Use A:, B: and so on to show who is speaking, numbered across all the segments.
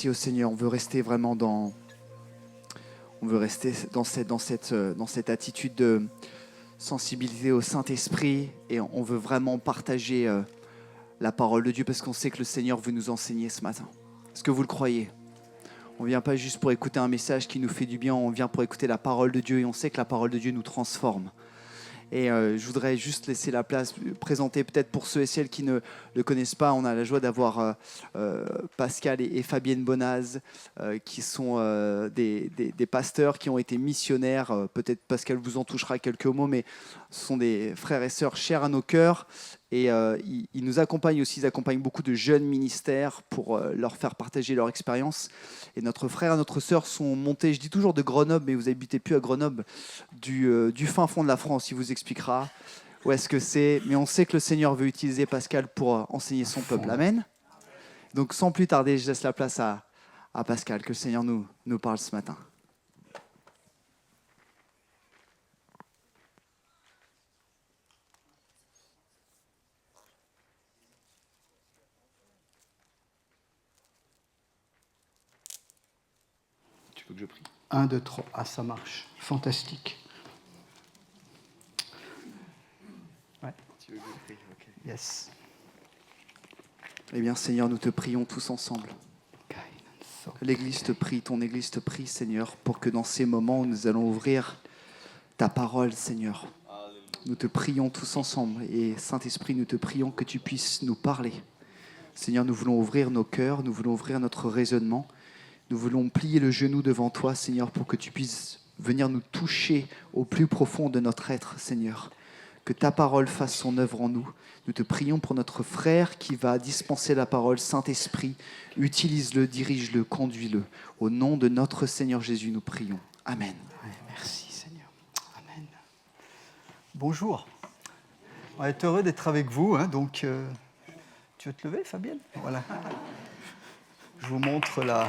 A: Merci au Seigneur. On veut rester vraiment dans cette attitude de sensibilité au Saint-Esprit et on veut vraiment partager la parole de Dieu parce qu'on sait que le Seigneur veut nous enseigner ce matin. Est-ce que vous le croyez ? On ne vient pas juste pour écouter un message qui nous fait du bien, on vient pour écouter la parole de Dieu et on sait que la parole de Dieu nous transforme. Et je voudrais juste laisser la place, présenter peut-être pour ceux et celles qui ne le connaissent pas, on a la joie d'avoir Pascal et Fabienne Bonaz qui sont des pasteurs qui ont été missionnaires. Peut-être Pascal vous en touchera quelques mots, mais ce sont des frères et sœurs chers à nos cœurs. Et ils nous accompagnent aussi, ils accompagnent beaucoup de jeunes ministères pour leur faire partager leur expérience. Et notre frère et notre sœur sont montés, je dis toujours de Grenoble, mais vous n'habitez plus à Grenoble, du fin fond de la France. Il vous expliquera où est-ce que c'est. Mais on sait que le Seigneur veut utiliser Pascal pour enseigner son peuple. Amen. Donc sans plus tarder, je laisse la place à Pascal, que le Seigneur nous parle ce matin.
B: Que je prie.
C: 1, 2, 3. Ah, ça marche. Fantastique. Ouais.
A: Tu veux que je prie ? Ok.
C: Yes.
A: Eh bien, Seigneur, nous te prions tous ensemble. L'Église te prie, ton Église te prie, Seigneur, pour que dans ces moments où nous allons ouvrir ta parole, Seigneur, nous te prions tous ensemble. Et Saint-Esprit, nous te prions que tu puisses nous parler. Seigneur, nous voulons ouvrir nos cœurs, nous voulons ouvrir notre raisonnement. Nous voulons plier le genou devant toi, Seigneur, pour que tu puisses venir nous toucher au plus profond de notre être, Seigneur. Que ta parole fasse son œuvre en nous. Nous te prions pour notre frère qui va dispenser la parole. Saint-Esprit, utilise-le, dirige-le, conduis-le. Au nom de notre Seigneur Jésus, nous prions. Amen.
C: Merci, Seigneur. Amen. Bonjour. On est heureux d'être avec vous. Donc, tu veux te lever, Fabienne ? Voilà. Je vous montre la...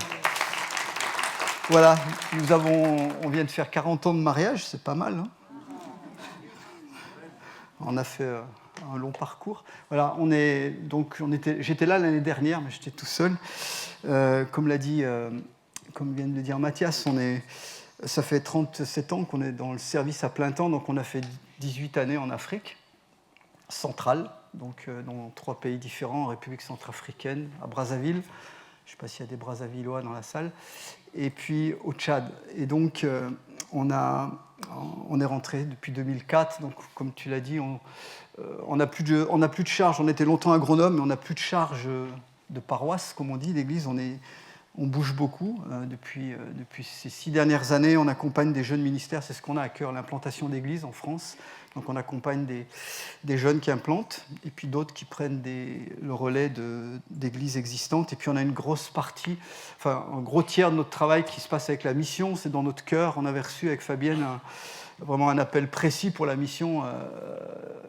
C: Voilà, on vient de faire 40 ans de mariage, c'est pas mal. On a fait un long parcours. Voilà, j'étais là l'année dernière, mais j'étais tout seul. Comme vient de le dire Mathias, ça fait 37 ans qu'on est dans le service à plein temps, donc on a fait 18 années en Afrique centrale, donc dans 3 pays différents, en République centrafricaine, à Brazzaville. Je ne sais pas s'il y a des Brazzavillois dans la salle. Et puis au Tchad. Et donc, on est rentré depuis 2004. Donc, comme tu l'as dit, on n'a plus de charge. On était longtemps à Grenoble, mais on n'a plus de charge de paroisse, comme on dit, d'église. On bouge beaucoup. Depuis ces 6 dernières années, on accompagne des jeunes ministères. C'est ce qu'on a à cœur, l'implantation d'églises en France. Donc on accompagne des jeunes qui implantent et puis d'autres qui prennent le relais d'églises existantes. Et puis on a une grosse partie, un gros tiers de notre travail qui se passe avec la mission. C'est dans notre cœur. On avait reçu avec Fabienne vraiment un appel précis pour la mission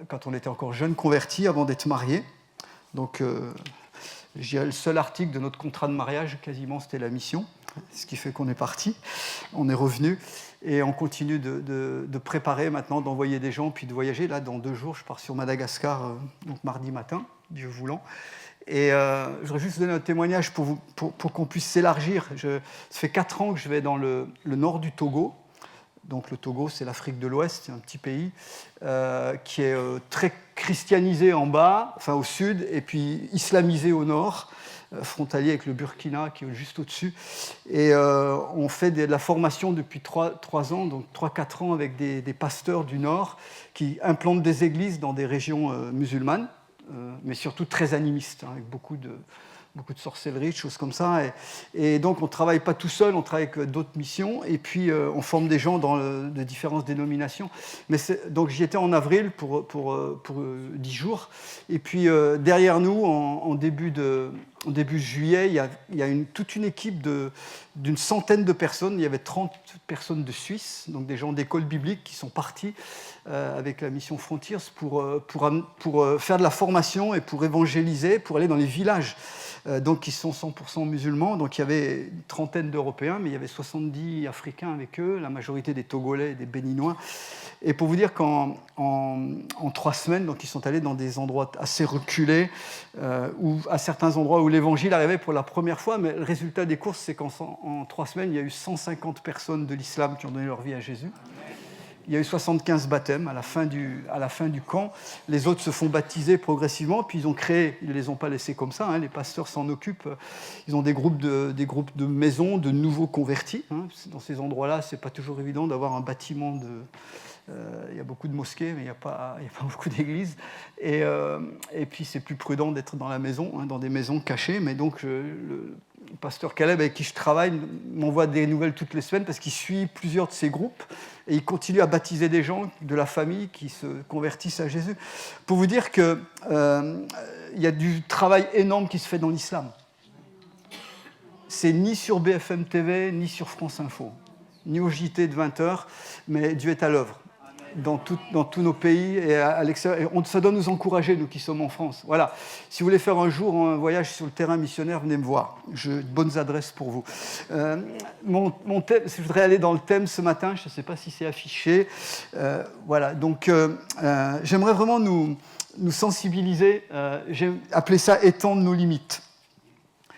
C: quand on était encore jeunes convertis avant d'être mariés. Donc je dirais le seul article de notre contrat de mariage, quasiment, c'était la mission. Ce qui fait qu'on est parti, on est revenu. Et on continue de préparer maintenant, d'envoyer des gens, puis de voyager. Là, dans 2 jours, je pars sur Madagascar, donc mardi matin, Dieu voulant. Et je voudrais juste donner un témoignage pour qu'on puisse s'élargir. Ça fait 4 ans que je vais dans le nord du Togo. Donc le Togo, c'est l'Afrique de l'Ouest, c'est un petit pays qui est très christianisé en bas, au sud, et puis islamisé au nord, frontalier avec le Burkina qui est juste au-dessus. Et on fait de la formation depuis 3 ans, donc 3-4 ans avec des pasteurs du Nord qui implantent des églises dans des régions musulmanes, mais surtout très animistes, avec beaucoup de sorcellerie, de choses comme ça. Et donc, on ne travaille pas tout seul, on travaille avec d'autres missions. Et puis, on forme des gens de différentes dénominations. Donc, j'y étais en avril pour 10 jours. Et puis, derrière nous, en début juillet, il y a toute une équipe d'une centaine de personnes. Il y avait 30 personnes de Suisse, donc des gens d'école biblique qui sont partis avec la mission Frontiers pour faire de la formation et pour évangéliser, pour aller dans les villages donc qui sont 100% musulmans. Donc il y avait une trentaine d'Européens, mais il y avait 70 Africains avec eux, la majorité des Togolais et des Béninois. Et pour vous dire qu'en 3 semaines, donc ils sont allés dans des endroits assez reculés, ou à certains endroits où l'évangile arrivait pour la première fois, mais le résultat des courses, c'est qu'en 3 semaines, il y a eu 150 personnes de l'islam qui ont donné leur vie à Jésus. Il y a eu 75 baptêmes à la fin du camp. Les autres se font baptiser progressivement, puis ils ont créé, ils ne les ont pas laissés comme ça, les pasteurs s'en occupent. Ils ont des groupes de maisons, de nouveaux convertis. Dans ces endroits-là, ce n'est pas toujours évident d'avoir un bâtiment il y a beaucoup de mosquées, mais il n'y a pas beaucoup d'églises. Et puis, c'est plus prudent d'être dans la maison, dans des maisons cachées. Mais donc, le pasteur Caleb, avec qui je travaille, m'envoie des nouvelles toutes les semaines parce qu'il suit plusieurs de ces groupes et il continue à baptiser des gens de la famille qui se convertissent à Jésus. Pour vous dire qu'il y a du travail énorme qui se fait dans l'islam. C'est ni sur BFM TV, ni sur France Info, ni au JT de 20h, mais Dieu est à l'œuvre. Dans tous nos pays et à l'extérieur. Et ça doit nous encourager, nous qui sommes en France. Voilà. Si vous voulez faire un jour un voyage sur le terrain missionnaire, venez me voir. J'ai de bonnes adresses pour vous. Mon thème, je voudrais aller dans le thème ce matin. Je ne sais pas si c'est affiché. Voilà. Donc, j'aimerais vraiment nous sensibiliser. J'ai appelé ça « étendre nos limites ».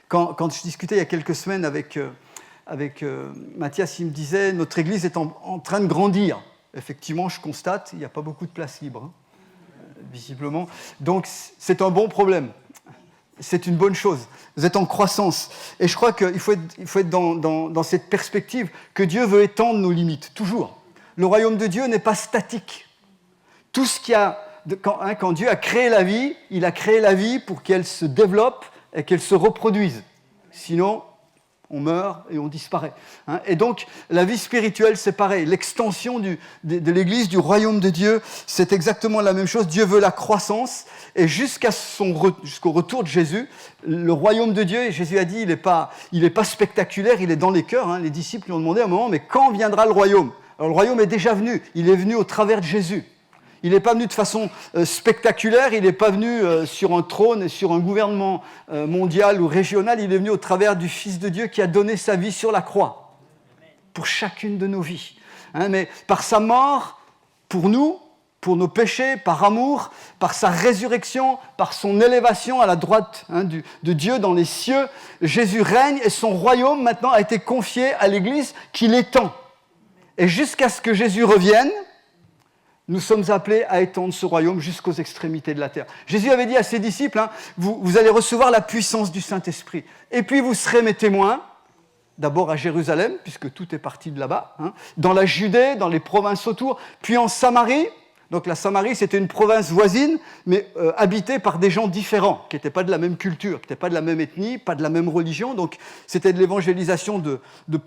C: Quand je discutais il y a quelques semaines avec Mathias, il me disait « notre Église est en train de grandir ». Effectivement, je constate, il n'y a pas beaucoup de place libre, visiblement. Donc, c'est un bon problème. C'est une bonne chose. Vous êtes en croissance. Et je crois qu'il faut être dans cette perspective que Dieu veut étendre nos limites, toujours. Le royaume de Dieu n'est pas statique. Tout ce qu'il y a, quand Dieu a créé la vie, il a créé la vie pour qu'elle se développe et qu'elle se reproduise. Sinon, on meurt et on disparaît. Et donc, la vie spirituelle, c'est pareil. L'extension de l'Église, du royaume de Dieu, c'est exactement la même chose. Dieu veut la croissance. Et jusqu'au retour de Jésus, le royaume de Dieu, et Jésus a dit, il n'est pas spectaculaire, il est dans les cœurs. Les disciples lui ont demandé à un moment, mais quand viendra le royaume ? Alors, le royaume est déjà venu. Il est venu au travers de Jésus. Il n'est pas venu de façon spectaculaire, il n'est pas venu sur un trône et sur un gouvernement mondial ou régional, il est venu au travers du Fils de Dieu qui a donné sa vie sur la croix, pour chacune de nos vies. Mais par sa mort, pour nous, pour nos péchés, par amour, par sa résurrection, par son élévation à la droite de Dieu dans les cieux, Jésus règne et son royaume maintenant a été confié à l'Église qu'il étend. Et jusqu'à ce que Jésus revienne, nous sommes appelés à étendre ce royaume jusqu'aux extrémités de la terre. Jésus avait dit à ses disciples, vous allez recevoir la puissance du Saint-Esprit. Et puis vous serez mes témoins, d'abord à Jérusalem, puisque tout est parti de là-bas, dans la Judée, dans les provinces autour, puis en Samarie. Donc la Samarie, c'était une province voisine, mais habitée par des gens différents, qui n'étaient pas de la même culture, qui n'étaient pas de la même ethnie, pas de la même religion. Donc c'était de l'évangélisation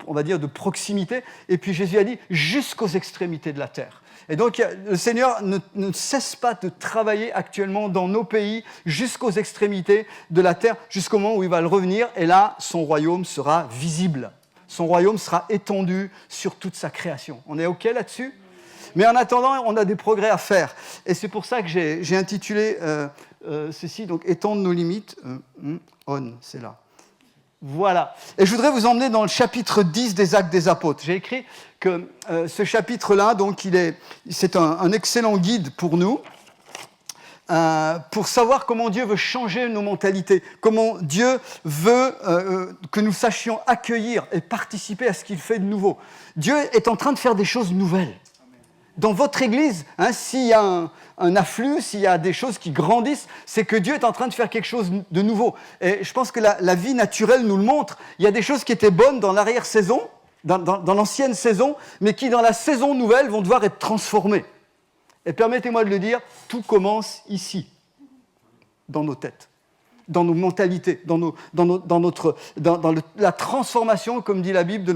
C: on va dire, de proximité. Et puis Jésus a dit, jusqu'aux extrémités de la terre. Et donc, le Seigneur ne cesse pas de travailler actuellement dans nos pays jusqu'aux extrémités de la terre, jusqu'au moment où il va le revenir. Et là, son royaume sera visible. Son royaume sera étendu sur toute sa création. On est OK là-dessus ? Mais en attendant, on a des progrès à faire. Et c'est pour ça que j'ai intitulé ceci, donc « Étendre nos limites ». C'est là. Voilà. Et je voudrais vous emmener dans le chapitre 10 des Actes des Apôtres. J'ai écrit que ce chapitre-là, donc, c'est un excellent guide pour nous, pour savoir comment Dieu veut changer nos mentalités, comment Dieu veut que nous sachions accueillir et participer à ce qu'il fait de nouveau. Dieu est en train de faire des choses nouvelles. Dans votre Église, s'il y a un afflux, s'il y a des choses qui grandissent, c'est que Dieu est en train de faire quelque chose de nouveau. Et je pense que la vie naturelle nous le montre. Il y a des choses qui étaient bonnes dans l'arrière-saison, dans l'ancienne saison, mais qui, dans la saison nouvelle, vont devoir être transformées. Et permettez-moi de le dire, tout commence ici, dans nos têtes, dans nos mentalités, dans la transformation, comme dit la Bible, de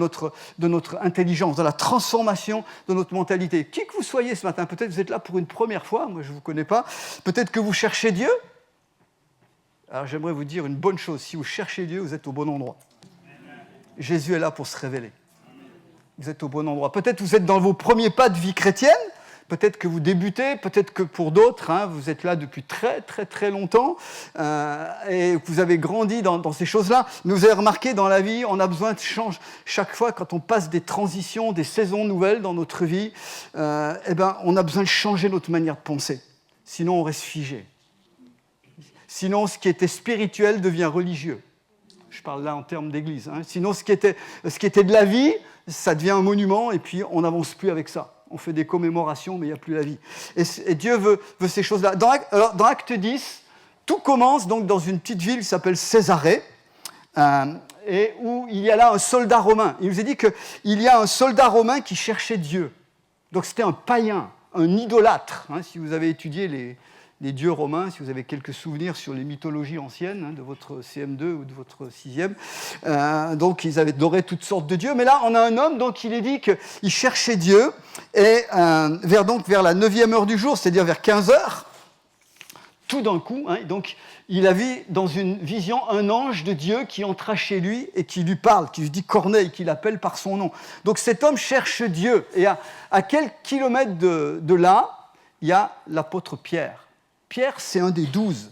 C: notre intelligence, dans la transformation de notre mentalité. Qui que vous soyez ce matin, peut-être que vous êtes là pour une première fois, moi je ne vous connais pas, peut-être que vous cherchez Dieu. Alors j'aimerais vous dire une bonne chose, si vous cherchez Dieu, vous êtes au bon endroit. Jésus est là pour se révéler. Vous êtes au bon endroit. Peut-être que vous êtes dans vos premiers pas de vie chrétienne, peut-être que vous débutez, peut-être que pour d'autres, vous êtes là depuis très très très longtemps et que vous avez grandi dans ces choses-là. Mais vous avez remarqué, dans la vie, on a besoin de changer. Chaque fois, quand on passe des transitions, des saisons nouvelles dans notre vie, on a besoin de changer notre manière de penser. Sinon, on reste figé. Sinon, ce qui était spirituel devient religieux. Je parle là en termes d'église. Sinon, ce qui était de la vie, ça devient un monument et puis on n'avance plus avec ça. On fait des commémorations, mais il n'y a plus la vie. Et Dieu veut ces choses-là. Dans Acte 10, tout commence donc dans une petite ville qui s'appelle Césarée, et où il y a là un soldat romain. Il nous est dit qu'il y a un soldat romain qui cherchait Dieu. Donc c'était un païen, un idolâtre. Si vous avez étudié les dieux romains, si vous avez quelques souvenirs sur les mythologies anciennes de votre CM2 ou de votre 6e. Donc, ils avaient adoré toutes sortes de dieux. Mais là, on a un homme, donc il est dit qu'il cherchait Dieu. Et vers la 9e heure du jour, c'est-à-dire vers 15h, tout d'un coup, donc, il a vu dans une vision un ange de Dieu qui entra chez lui et qui lui parle, qui lui dit Corneille, qui l'appelle par son nom. Donc, cet homme cherche Dieu. Et à quelques kilomètres de là, il y a l'apôtre Pierre. Pierre, c'est un des 12.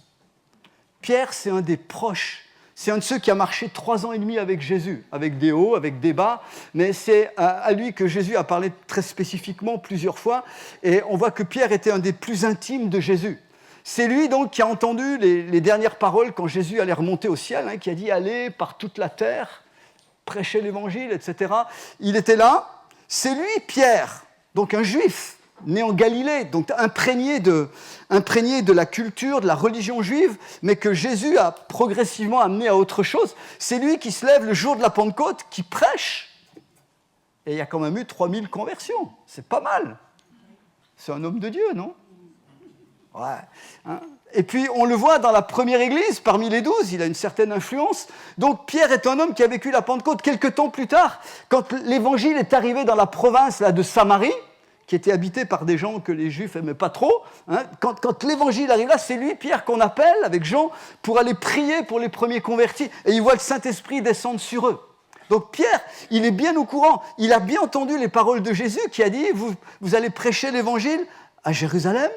C: Pierre, c'est un des proches. C'est un de ceux qui a marché 3 ans et demi avec Jésus, avec des hauts, avec des bas. Mais c'est à lui que Jésus a parlé très spécifiquement plusieurs fois. Et on voit que Pierre était un des plus intimes de Jésus. C'est lui donc qui a entendu les dernières paroles quand Jésus allait remonter au ciel, qui a dit « Allez par toute la terre, prêchez l'évangile, etc. » Il était là. C'est lui, Pierre, donc un juif, né en Galilée, donc imprégné de la culture, de la religion juive, mais que Jésus a progressivement amené à autre chose. C'est lui qui se lève le jour de la Pentecôte, qui prêche. Et il y a quand même eu 3000 conversions. C'est pas mal. C'est un homme de Dieu, non ? Ouais. Et puis, on le voit dans la première église, parmi les 12, il a une certaine influence. Donc, Pierre est un homme qui a vécu la Pentecôte quelques temps plus tard, quand l'évangile est arrivé dans la province de Samarie, qui était habité par des gens que les Juifs n'aimaient pas trop. Quand l'évangile arrive là, c'est lui, Pierre, qu'on appelle avec Jean pour aller prier pour les premiers convertis. Et il voit le Saint-Esprit descendre sur eux. Donc Pierre, il est bien au courant. Il a bien entendu les paroles de Jésus qui a dit « Vous allez prêcher l'évangile à Jérusalem,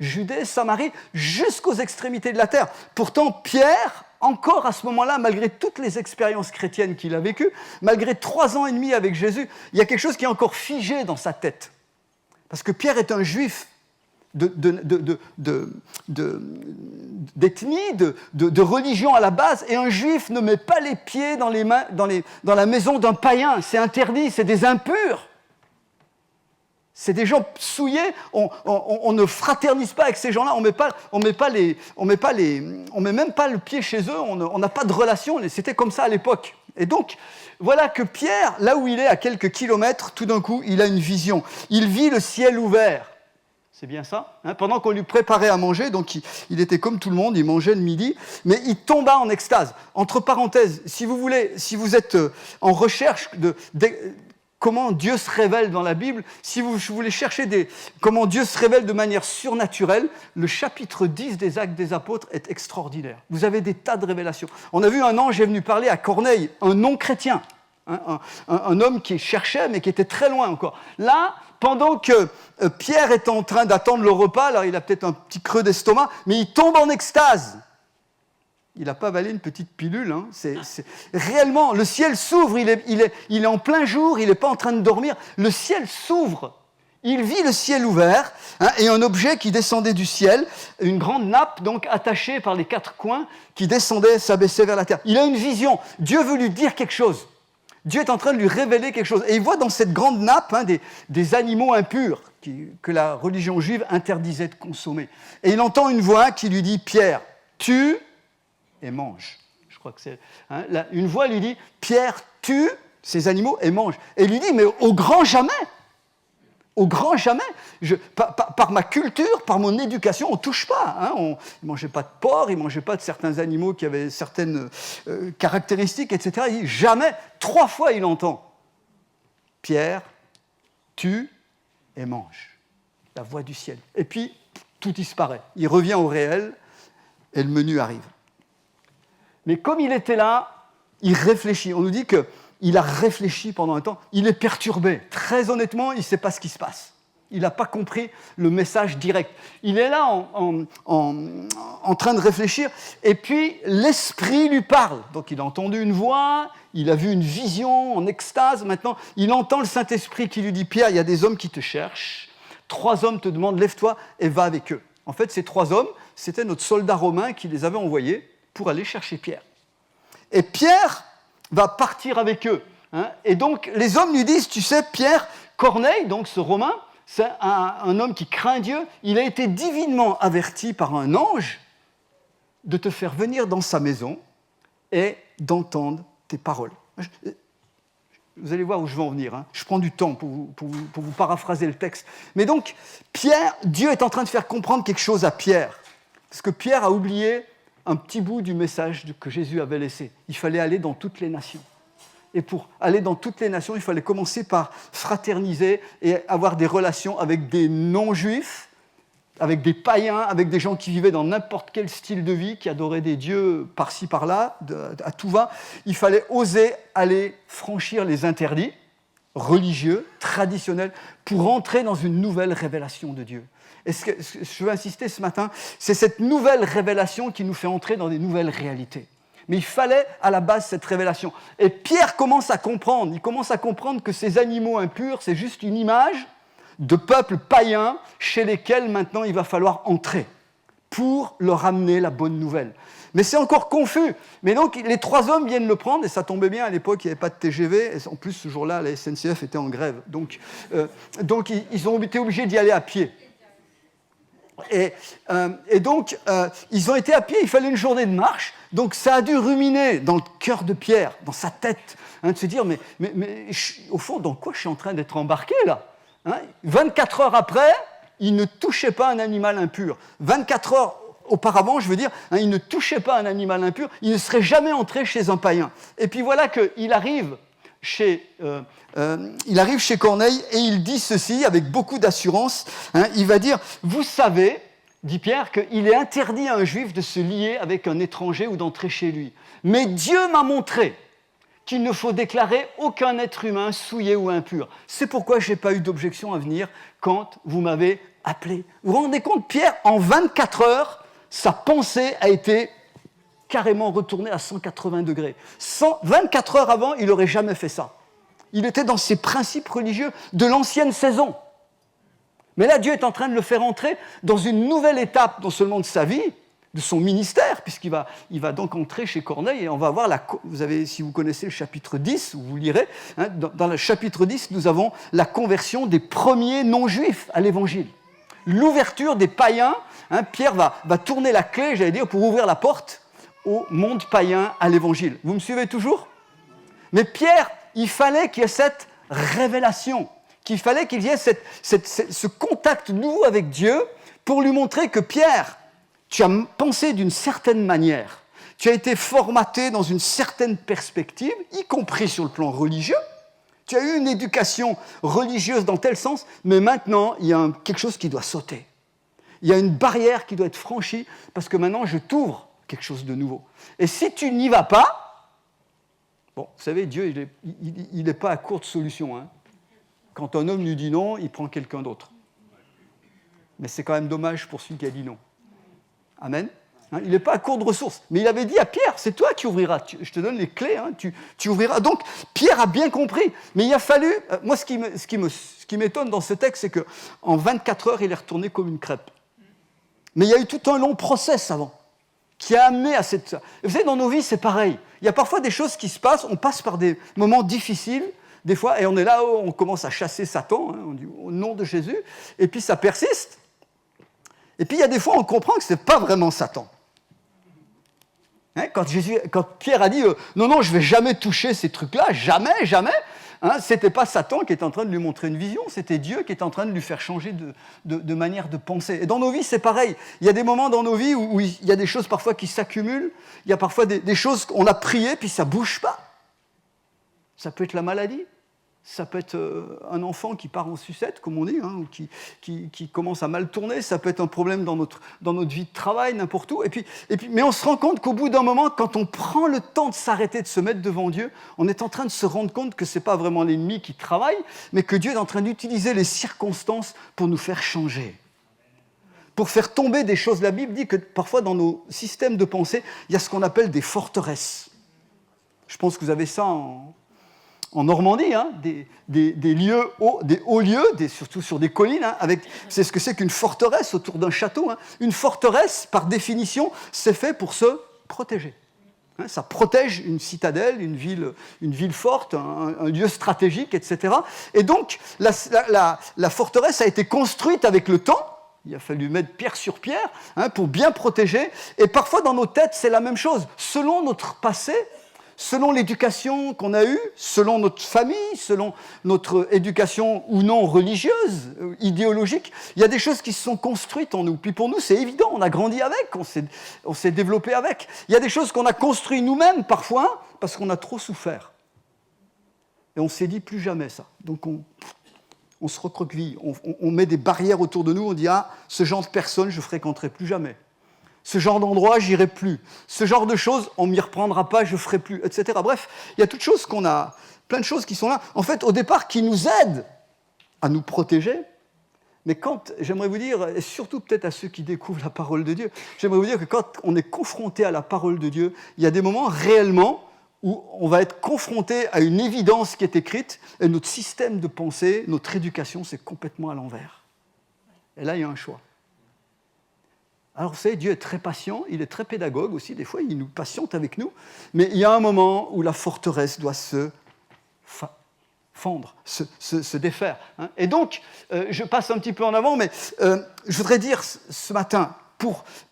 C: Judée, Samarie, jusqu'aux extrémités de la terre. » Pourtant, Pierre, encore à ce moment-là, malgré toutes les expériences chrétiennes qu'il a vécues, malgré 3 ans et demi avec Jésus, il y a quelque chose qui est encore figé dans sa tête. Parce que Pierre est un juif d'ethnie, de religion à la base, et un juif ne met pas les pieds dans la maison d'un païen. C'est interdit, c'est des impurs. C'est des gens souillés, on ne fraternise pas avec ces gens-là, on met même pas le pied chez eux, on n'a pas de relation, c'était comme ça à l'époque. Et donc, voilà que Pierre, là où il est, à quelques kilomètres, tout d'un coup, il a une vision. Il vit le ciel ouvert. C'est bien ça, pendant qu'on lui préparait à manger, donc il était comme tout le monde, il mangeait le midi, mais il tomba en extase. Entre parenthèses, si vous êtes en recherche de comment Dieu se révèle dans la Bible, si vous voulez chercher comment Dieu se révèle de manière surnaturelle, le chapitre 10 des Actes des Apôtres est extraordinaire. Vous avez des tas de révélations. On a vu un ange est venu parler à Corneille, un non-chrétien, un homme qui cherchait mais qui était très loin encore. Là, pendant que Pierre est en train d'attendre le repas, alors il a peut-être un petit creux d'estomac, mais il tombe en extase. Il n'a pas avalé une petite pilule. Réellement, le ciel s'ouvre, il est en plein jour, il n'est pas en train de dormir. Le ciel s'ouvre. Il vit le ciel ouvert, et un objet qui descendait du ciel, une grande nappe donc attachée par les 4 coins, qui descendait, s'abaissait vers la terre. Il a une vision. Dieu veut lui dire quelque chose. Dieu est en train de lui révéler quelque chose. Et il voit dans cette grande nappe des animaux impurs que la religion juive interdisait de consommer. Et il entend une voix qui lui dit « Pierre, tue et mange. » Je crois que c'est... une voix lui dit « Pierre, tue ces animaux et mange. » Et il lui dit « Mais au grand jamais, au grand jamais, par ma culture, par mon éducation, on ne touche pas. Il ne mangeait pas de porc, il ne mangeait pas de certains animaux qui avaient certaines caractéristiques, etc. Il dit jamais, 3 fois il entend « Pierre, tue et mange. » La voix du ciel. Et puis, tout disparaît. Il revient au réel et le menu arrive. Mais comme il était là, il réfléchit. On nous dit qu'il a réfléchi pendant un temps. Il est perturbé. Très honnêtement, il ne sait pas ce qui se passe. Il n'a pas compris le message direct. Il est là en train de réfléchir, et puis l'Esprit lui parle. Donc il a entendu une voix, il a vu une vision en extase. Maintenant, il entend le Saint-Esprit qui lui dit « Pierre, il y a des hommes qui te cherchent. 3 hommes te demandent, lève-toi et va avec eux. » En fait, ces 3 hommes, c'était notre soldat romain qui les avait envoyés pour aller chercher Pierre. Et Pierre va partir avec eux. Et donc, les hommes lui disent « Tu sais, Pierre, Corneille, donc ce Romain, c'est un homme qui craint Dieu, il a été divinement averti par un ange de te faire venir dans sa maison et d'entendre tes paroles. » Vous allez voir où je vais en venir. Je prends du temps pour vous paraphraser le texte. Mais donc, Dieu est en train de faire comprendre quelque chose à Pierre. Parce que Pierre a oublié un petit bout du message que Jésus avait laissé. Il fallait aller dans toutes les nations. Et pour aller dans toutes les nations, il fallait commencer par fraterniser et avoir des relations avec des non-juifs, avec des païens, avec des gens qui vivaient dans n'importe quel style de vie, qui adoraient des dieux par-ci, par-là, à tout va. Il fallait oser aller franchir les interdits religieux, traditionnels, pour entrer dans une nouvelle révélation de Dieu. Et ce que je veux insister ce matin, c'est cette nouvelle révélation qui nous fait entrer dans des nouvelles réalités. Mais il fallait à la base cette révélation. Et Pierre commence à comprendre, il commence à comprendre que ces animaux impurs, c'est juste une image de peuples païens chez lesquels maintenant il va falloir entrer pour leur amener la bonne nouvelle. Mais c'est encore confus. Mais donc les 3 hommes viennent le prendre, et ça tombait bien, à l'époque il n'y avait pas de TGV, et en plus ce jour-là la SNCF était en grève. Donc ils ont été obligés d'y aller à pied. Et donc, ils ont été à pied, il fallait une journée de marche, donc ça a dû ruminer dans le cœur de Pierre, dans sa tête, de se dire, mais au fond, dans quoi je suis en train d'être embarqué, là 24 heures après, il ne touchait pas un animal impur. 24 heures auparavant, je veux dire, il ne touchait pas un animal impur, il ne serait jamais entré chez un païen. Et puis voilà qu'il arrive chez Corneille, et il dit ceci avec beaucoup d'assurance. Il va dire « Vous savez, dit Pierre, qu'il est interdit à un juif de se lier avec un étranger ou d'entrer chez lui. Mais Dieu m'a montré qu'il ne faut déclarer aucun être humain souillé ou impur. C'est pourquoi je n'ai pas eu d'objection à venir quand vous m'avez appelé. » Vous vous rendez compte, Pierre, en 24 heures, sa pensée a été carrément retournée à 180 degrés. 24 heures avant, il n'aurait jamais fait ça. Il était dans ses principes religieux de l'ancienne saison. Mais là, Dieu est en train de le faire entrer dans une nouvelle étape, non seulement de sa vie, de son ministère, puisqu'il va donc entrer chez Corneille, et on va voir, si vous connaissez le chapitre 10, vous lirez, dans le chapitre 10, nous avons la conversion des premiers non-juifs à l'évangile. L'ouverture des païens, Pierre va tourner la clé, j'allais dire, pour ouvrir la porte au monde païen, à l'évangile. Vous me suivez toujours ? Mais Pierre, il fallait qu'il y ait cette révélation, qu'il fallait qu'il y ait ce contact nouveau avec Dieu pour lui montrer que Pierre, tu as pensé d'une certaine manière, tu as été formaté dans une certaine perspective, y compris sur le plan religieux, tu as eu une éducation religieuse dans tel sens, mais maintenant, il y a quelque chose qui doit sauter. Il y a une barrière qui doit être franchie, parce que maintenant, je t'ouvre quelque chose de nouveau. Et si tu n'y vas pas, bon, vous savez, Dieu, il n'est pas à court de solutions. Quand un homme lui dit non, il prend quelqu'un d'autre. Mais c'est quand même dommage pour celui qui a dit non. Amen. Il n'est pas à court de ressources. Mais il avait dit à Pierre, c'est toi qui ouvriras. Je te donne les clés, tu ouvriras. Donc, Pierre a bien compris. Mais il a fallu... Moi, ce qui m'étonne dans ce texte, c'est qu'en 24 heures, il est retourné comme une crêpe. Mais il y a eu tout un long process avant, qui a amené à cette... Vous savez, dans nos vies, c'est pareil. Il y a parfois des choses qui se passent, on passe par des moments difficiles, des fois, et on est là, on commence à chasser Satan, on dit au nom de Jésus, et puis ça persiste. Et puis il y a des fois, on comprend que ce n'est pas vraiment Satan. Quand Pierre a dit non, je ne vais jamais toucher ces trucs-là, jamais, ce n'était pas Satan qui était en train de lui montrer une vision, c'était Dieu qui était en train de lui faire changer de manière de penser. Et dans nos vies, c'est pareil. Il y a des moments dans nos vies où il y a des choses parfois qui s'accumulent, il y a parfois des choses qu'on a priées, puis ça ne bouge pas. Ça peut être la maladie, Ça peut être un enfant qui part en sucette, comme on dit, ou qui commence à mal tourner. Ça peut être un problème dans notre vie de travail, n'importe où. Mais on se rend compte qu'au bout d'un moment, quand on prend le temps de s'arrêter, de se mettre devant Dieu, on est en train de se rendre compte que ce n'est pas vraiment l'ennemi qui travaille, mais que Dieu est en train d'utiliser les circonstances pour nous faire changer. Pour faire tomber des choses. La Bible dit que parfois, dans nos systèmes de pensée, il y a ce qu'on appelle des forteresses. Je pense que vous avez ça en Normandie, des lieux hauts, des hauts lieux, surtout sur des collines, c'est ce que c'est qu'une forteresse autour d'un château. Une forteresse, par définition, c'est fait pour se protéger. Ça protège une citadelle, une ville forte, un lieu stratégique, etc. Et donc, la forteresse a été construite avec le temps. Il a fallu mettre pierre sur pierre pour bien protéger. Et parfois, dans nos têtes, c'est la même chose. Selon notre passé, selon l'éducation qu'on a eue, selon notre famille, selon notre éducation ou non religieuse, idéologique, il y a des choses qui se sont construites en nous. Puis pour nous, c'est évident, on a grandi avec, on s'est développé avec. Il y a des choses qu'on a construites nous-mêmes parfois parce qu'on a trop souffert. Et on s'est dit plus jamais ça. Donc on se recroqueville, on met des barrières autour de nous, on dit « Ah, ce genre de personne, je ne fréquenterai plus jamais. Ce genre d'endroit, j'irai plus. Ce genre de choses, on ne m'y reprendra pas, je ne ferai plus, etc. » Bref, il y a toutes choses qu'on a, plein de choses qui sont là, en fait, au départ, qui nous aident à nous protéger. Mais j'aimerais vous dire, et surtout peut-être à ceux qui découvrent la parole de Dieu, j'aimerais vous dire que quand on est confronté à la parole de Dieu, il y a des moments réellement où on va être confronté à une évidence qui est écrite, et notre système de pensée, notre éducation, c'est complètement à l'envers. Et là, il y a un choix. Alors, vous savez, Dieu est très patient, il est très pédagogue aussi, des fois, il nous patiente avec nous, mais il y a un moment où la forteresse doit se fendre, se défaire. Et donc, je passe un petit peu en avant, mais je voudrais dire ce matin,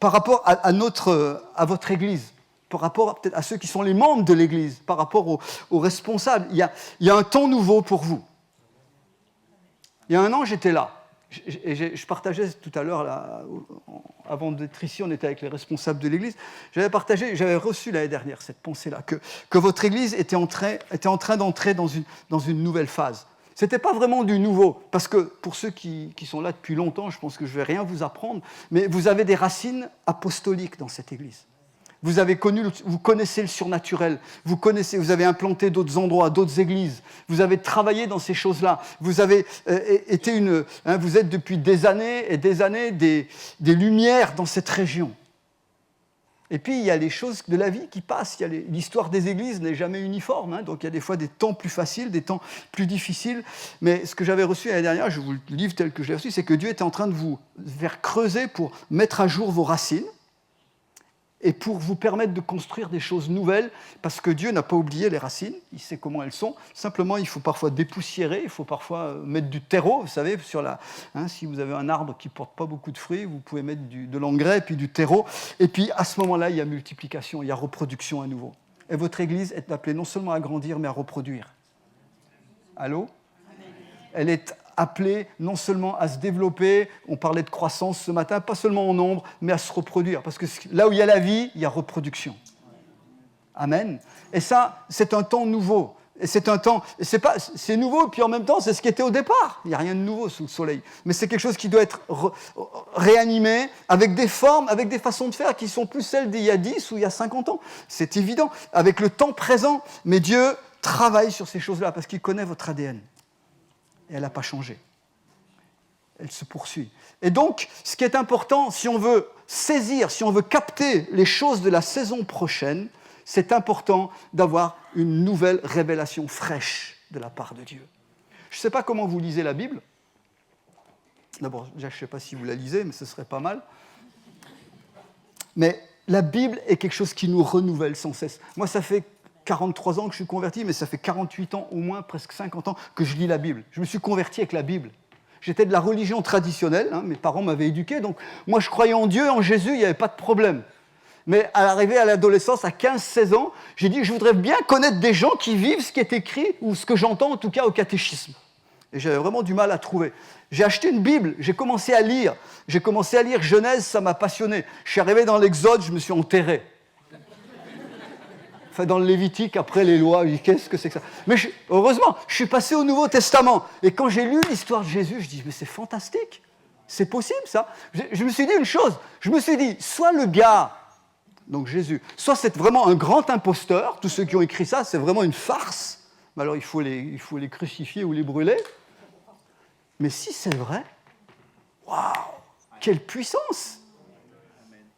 C: par rapport à votre Église, par rapport peut-être à ceux qui sont les membres de l'Église, par rapport aux responsables, il y a un temps nouveau pour vous. Il y a un an, j'étais là. Je partageais tout à l'heure, là, avant d'être ici, on était avec les responsables de l'Église. J'avais reçu l'année dernière cette pensée-là, que votre Église était en train d'entrer dans une nouvelle phase. Ce n'était pas vraiment du nouveau, parce que pour ceux qui sont là depuis longtemps, je pense que je ne vais rien vous apprendre, mais vous avez des racines apostoliques dans cette Église. Vous connaissez le surnaturel, vous avez implanté d'autres endroits, d'autres églises, vous avez travaillé dans ces choses-là, vous avez vous êtes depuis des années et des années des lumières dans cette région. Et puis il y a les choses de la vie qui passent, l'histoire des églises n'est jamais uniforme, donc il y a des fois des temps plus faciles, des temps plus difficiles, mais ce que j'avais reçu l'année dernière, je vous le livre tel que je l'ai reçu, c'est que Dieu était en train de vous faire creuser pour mettre à jour vos racines, et pour vous permettre de construire des choses nouvelles, parce que Dieu n'a pas oublié les racines, il sait comment elles sont. Simplement, il faut parfois dépoussiérer, il faut parfois mettre du terreau, vous savez, si vous avez un arbre qui ne porte pas beaucoup de fruits, vous pouvez mettre de l'engrais et puis du terreau. Et puis, à ce moment-là, il y a multiplication, il y a reproduction à nouveau. Et votre Église est appelée non seulement à grandir, mais à reproduire. Allô ? Elle est appelée non seulement à se développer, on parlait de croissance ce matin, pas seulement en nombre, mais à se reproduire. Parce que là où il y a la vie, il y a reproduction. Amen. Et ça, c'est un temps nouveau. Et c'est nouveau, et puis en même temps, c'est ce qui était au départ. Il n'y a rien de nouveau sous le soleil. Mais c'est quelque chose qui doit être réanimé avec des formes, avec des façons de faire qui sont plus celles d'il y a 10 ou il y a 50 ans. C'est évident, avec le temps présent. Mais Dieu travaille sur ces choses-là parce qu'il connaît votre ADN. Et elle n'a pas changé. Elle se poursuit. Et donc, ce qui est important, si on veut saisir, si on veut capter les choses de la saison prochaine, c'est important d'avoir une nouvelle révélation fraîche de la part de Dieu. Je ne sais pas comment vous lisez la Bible. D'abord, je ne sais pas si vous la lisez, mais ce serait pas mal. Mais la Bible est quelque chose qui nous renouvelle sans cesse. Moi, ça fait 43 ans que je suis converti, mais ça fait 48 ans, au moins presque 50 ans, que je lis la Bible. Je me suis converti avec la Bible. J'étais de la religion traditionnelle, mes parents m'avaient éduqué, donc moi je croyais en Dieu, en Jésus, il n'y avait pas de problème. Mais à l'arrivée à l'adolescence, à 15-16 ans, j'ai dit que je voudrais bien connaître des gens qui vivent ce qui est écrit, ou ce que j'entends en tout cas au catéchisme. Et j'avais vraiment du mal à trouver. J'ai acheté une Bible, j'ai commencé à lire Genèse, ça m'a passionné. Je suis arrivé dans l'Exode, je me suis enterré. enfin dans le Lévitique, après les lois, je dis qu'est-ce que c'est que ça? Mais heureusement, je suis passé au Nouveau Testament. Et quand j'ai lu l'histoire de Jésus, je dis mais c'est fantastique, c'est possible ça. Je me suis dit une chose, je me suis dit, soit le gars, donc Jésus, soit c'est vraiment un grand imposteur, tous ceux qui ont écrit ça, c'est vraiment une farce, mais alors il faut les crucifier ou les brûler. Mais si c'est vrai, waouh, quelle puissance!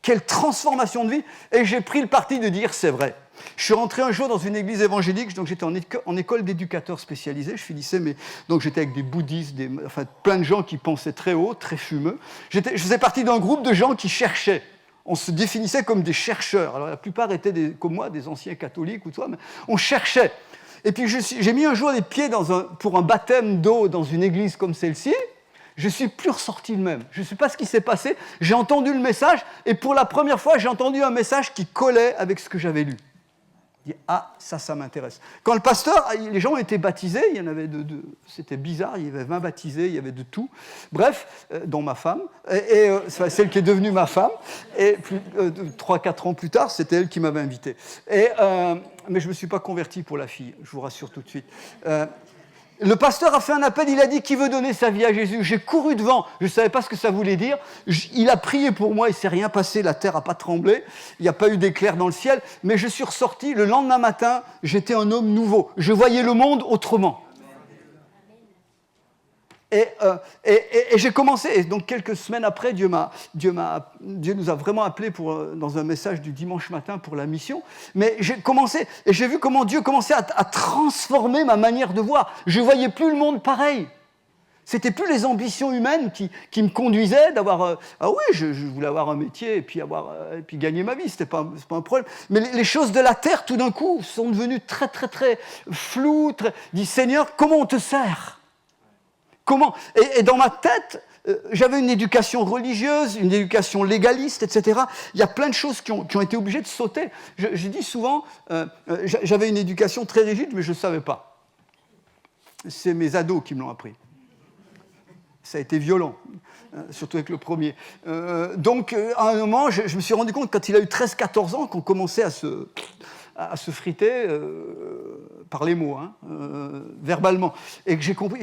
C: Quelle transformation de vie! Et j'ai pris le parti de dire c'est vrai. Je suis rentré un jour dans une église évangélique, donc j'étais en école d'éducateur spécialisé, je finissais, donc j'étais avec des bouddhistes, plein de gens qui pensaient très haut, très fumeux. Je faisais partie d'un groupe de gens qui cherchaient. On se définissait comme des chercheurs. Alors la plupart étaient comme moi, des anciens catholiques ou toi, mais on cherchait. Et puis j'ai mis un jour les pieds pour un baptême d'eau dans une église comme celle-ci. Je ne suis plus ressorti le même. Je ne sais pas ce qui s'est passé. J'ai entendu le message, et pour la première fois, j'ai entendu un message qui collait avec ce que j'avais lu. Je dis, ah, ça m'intéresse. Quand le pasteur, les gens ont été baptisés, il y en avait c'était bizarre, il y avait 20 baptisés, il y avait de tout. Bref, dont ma femme, et celle qui est devenue ma femme, et 3-4 ans plus tard, c'était elle qui m'avait invité. Mais je ne me suis pas converti pour la fille, je vous rassure tout de suite. Le pasteur a fait un appel, il a dit « Qui veut donner sa vie à Jésus ?» J'ai couru devant, je ne savais pas ce que ça voulait dire. Il a prié pour moi, il ne s'est rien passé, la terre n'a pas tremblé, il n'y a pas eu d'éclair dans le ciel, mais je suis ressorti, le lendemain matin, j'étais un homme nouveau. Je voyais le monde autrement. Et j'ai commencé, et donc quelques semaines après, Dieu nous a vraiment appelés dans un message du dimanche matin pour la mission. Mais j'ai commencé, et j'ai vu comment Dieu commençait à transformer ma manière de voir. Je ne voyais plus le monde pareil. C'était plus les ambitions humaines qui me conduisaient d'avoir... ah oui, je voulais avoir un métier et puis gagner ma vie, c'était pas un problème. Mais les choses de la terre, tout d'un coup, sont devenues très, très, très floues. Dis, Seigneur, comment on te sert ? Comment ? Et dans ma tête, j'avais une éducation religieuse, une éducation légaliste, etc. Il y a plein de choses qui ont été obligées de sauter. Je dis souvent, j'avais une éducation très rigide, mais je ne savais pas. C'est mes ados qui me l'ont appris. Ça a été violent, surtout avec le premier. Donc, à un moment, je me suis rendu compte, quand il a eu 13-14 ans, qu'on commençait à se friter par les mots, verbalement. Et que j'ai compris,